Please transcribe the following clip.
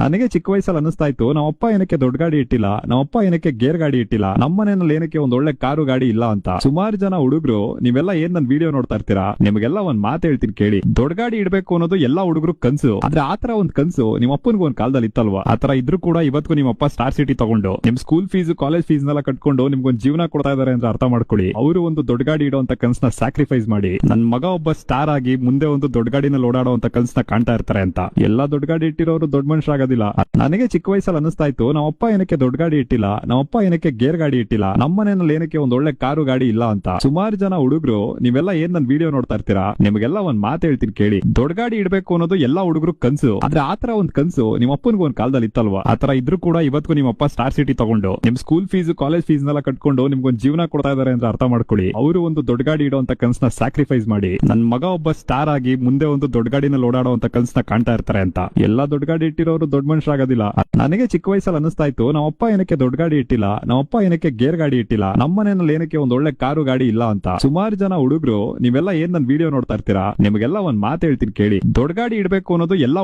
ನನಗೆ ಚಿಕ್ಕ ವಯಸ್ಸಲ್ಲಿ ಅನಿಸ್ತಾ ಇತ್ತು ನಮ್ಮಪ್ಪ ಏನಕ್ಕೆ ದೊಡ್ಡ ಗಾಡಿ ಇಟ್ಟಿಲ್ಲ, ನಮ್ಮಪ್ಪ ಏನಕ್ಕೆ ಗೇರ್ ಗಾಡಿ ಇಟ್ಟಿಲ್ಲ, ನಮ್ಮ ಮನೆಯಲ್ಲಿ ಏನಕ್ಕೆ ಒಂದ್ ಒಳ್ಳೆ ಕಾರು ಗಾಡಿ ಇಲ್ಲ ಅಂತ. ಸುಮಾರು ಜನ ಹುಡುಗರು ನೀವೆಲ್ಲ ಏನ್ ನನ್ ವಿಡಿಯೋ ನೋಡ್ತಾ ಇರ್ತೀರಾ, ನಿಮಗೆಲ್ಲ ಒಂದ್ ಮಾತು ಹೇಳ್ತೀನಿ ಕೇಳಿ. ದೊಡ್ಡ ಗಾಡಿ ಇಡ್ಬೇಕು ಅನ್ನೋದು ಎಲ್ಲಾ ಹುಡುಗರು ಕನ್ಸು. ಆದ್ರೆ ಆತರ ಒಂದ್ ಕನ್ಸು ನಿಮ್ ಅಪ್ಪನಿಗೆ ಒಂದ್ ಕಾಲದಲ್ಲಿ ಇತ್ತಲ್ವಾ? ಆತರ ಇದ್ರೂ ಕೂಡ ಇವತ್ತು ನಿಮ್ಮಪ್ಪ ಸ್ಟಾರ್ ಸಿಟಿ ತಗೊಂಡು ನಿಮ್ ಸ್ಕೂಲ್ ಫೀಸ್ ಕಾಲೇಜ್ ಫೀಸ್ ನೆಲ್ಲ ಕಟ್ಕೊಂಡು ನಿಮ್ಗೊಂದ್ ಜೀವನ ಕೊಡ್ತಾ ಇದಾರೆ ಅಂತ ಅರ್ಥ ಮಾಡ್ಕೊಳ್ಳಿ. ಅವರು ಒಂದು ದೊಡ್ಡ ಗಾಡಿ ಇಡುವಂತ ಕನ್ಸನ್ನ ಸ್ಯಾಕ್ರಿಫೈಸ್ ಮಾಡಿ ನನ್ ಮಗ ಒಬ್ಬ ಸ್ಟಾರ್ ಆಗಿ ಮುಂದೆ ಒಂದು ದೊಡ್ಡ ಗಾಡಿನಲ್ಲಿ ಓಡಾಡುವಂತ ಕನ್ಸನ್ನ ಕಾಣ್ತಾ ಇರ್ತಾರೆ ಅಂತ. ಎಲ್ಲಾ ದೊಡ್ಡ ಗಾಡಿ ಇಟ್ಟಿರೋರು ದೊಡ್ಡ ಮನುಷ್ಯರಾಗೋದಿಲ್ಲ. ನನಗೆ ಚಿಕ್ಕ ವಯಸ್ಸಲ್ಲಿ ಅನಿಸ್ತಾ ಇತ್ತು ನಮ್ಮಪ್ಪ ಏನಕ್ಕೆ ದೊಡ್ಡ ಗಾಡಿ ಇಟ್ಟಿಲ್ಲ, ನಮ್ಮಪ್ಪ ಏನಕ್ಕೆ ಗೇರ್ ಗಾಡಿ ಇಟ್ಟಿಲ್ಲ, ನಮ್ಮ ಮನೆಯಲ್ಲಿ ಏನಕ್ಕೆ ಒಂದ್ ಒಳ್ಳೆ ಕಾರು ಗಾಡಿ ಇಲ್ಲ ಅಂತ. ಸುಮಾರು ಜನ ಹುಡುಗರು ನೀವೆಲ್ಲ ಏನ್ ನನ್ ವಿಡಿಯೋ ನೋಡ್ತಾ ಇರ್ತೀರಾ, ನಿಮಗೆಲ್ಲ ಒಂದ್ ಮಾತು ಹೇಳ್ತೀನಿ ಕೇಳಿ. ದೊಡ್ಡ ಗಾಡಿ ಇಡ್ಬೇಕು ಅನ್ನೋದು ಎಲ್ಲಾ ಹುಡುಗರು ಕನ್ಸು. ಆದ್ರೆ ಆತರ ಒಂದ್ ಕನ್ಸು ನಿಮ್ ಅಪ್ಪನಿಗೆ ಒಂದ್ ಕಾಲದಲ್ಲಿ ಇತ್ತಲ್ವಾ? ಆತರ ಇದ್ರೂ ಕೂಡ ಇವತ್ತು ನಿಮ್ಮಪ್ಪ ಸ್ಟಾರ್ ಸಿಟಿ ತಗೊಂಡು ನಿಮ್ ಸ್ಕೂಲ್ ಫೀಸ್ ಕಾಲೇಜ್ ಫೀಸ್ ನೆಲ್ಲ ಕಟ್ಕೊಂಡು ನಿಮ್ಗೊಂದ್ ಜೀವನ ಕೊಡ್ತಾ ಇದಾರೆ ಅಂತ ಅರ್ಥ ಮಾಡ್ಕೊಳ್ಳಿ. ಅವರು ಒಂದು ದೊಡ್ಡ ಗಾಡಿ ಇಡುವಂತ ಕನ್ಸನ್ನ ಸ್ಯಾಕ್ರಿಫೈಸ್ ಮಾಡಿ ನನ್ ಮಗ ಒಬ್ಬ ಸ್ಟಾರ್ ಆಗಿ ಮುಂದೆ ಒಂದು ದೊಡ್ಡ ಗಾಡಿನಲ್ಲಿ ಓಡಾಡುವಂತ ಕನ್ಸನ್ನ ಕಾಣ್ತಾ ಇರ್ತಾರೆ ಅಂತ. ಎಲ್ಲಾ ದೊಡ್ಡ ಗಾಡಿ ಇಟ್ಟಿರೋರು ದೊಡ್ಡ ಮನುಷ್ಯರಾಗೋದಿಲ್ಲ. ನನಗೆ ಚಿಕ್ಕ ವಯಸ್ಸಲ್ಲಿ ಅನಿಸ್ತಾ ಇತ್ತು ನಮ್ಮಪ್ಪ ಏನಕ್ಕೆ ದೊಡ್ಡ ಗಾಡಿ ಇಟ್ಟಿಲ್ಲ, ನಮ್ಮಪ್ಪ ಏನಕ್ಕೆ ಗೇರ್ ಗಾಡಿ ಇಟ್ಟಿಲ್ಲ, ನಮ್ಮ ಮನೆಯಲ್ಲಿ ಏನಕ್ಕೆ ಒಂದ್ ಒಳ್ಳೆ ಕಾರು ಗಾಡಿ ಇಲ್ಲ ಅಂತ. ಸುಮಾರು ಜನ ಹುಡುಗರು ನೀವೆಲ್ಲ ಏನ್ ನನ್ ವಿಡಿಯೋ ನೋಡ್ತಾ ಇರ್ತೀರಾ, ನಿಮಗೆಲ್ಲ ಒಂದ್ ಮಾತು ಹೇಳ್ತೀನಿ ಕೇಳಿ. ದೊಡ್ಡ ಗಾಡಿ ಇಡ್ಬೇಕು ಅನ್ನೋದು ಎಲ್ಲಾ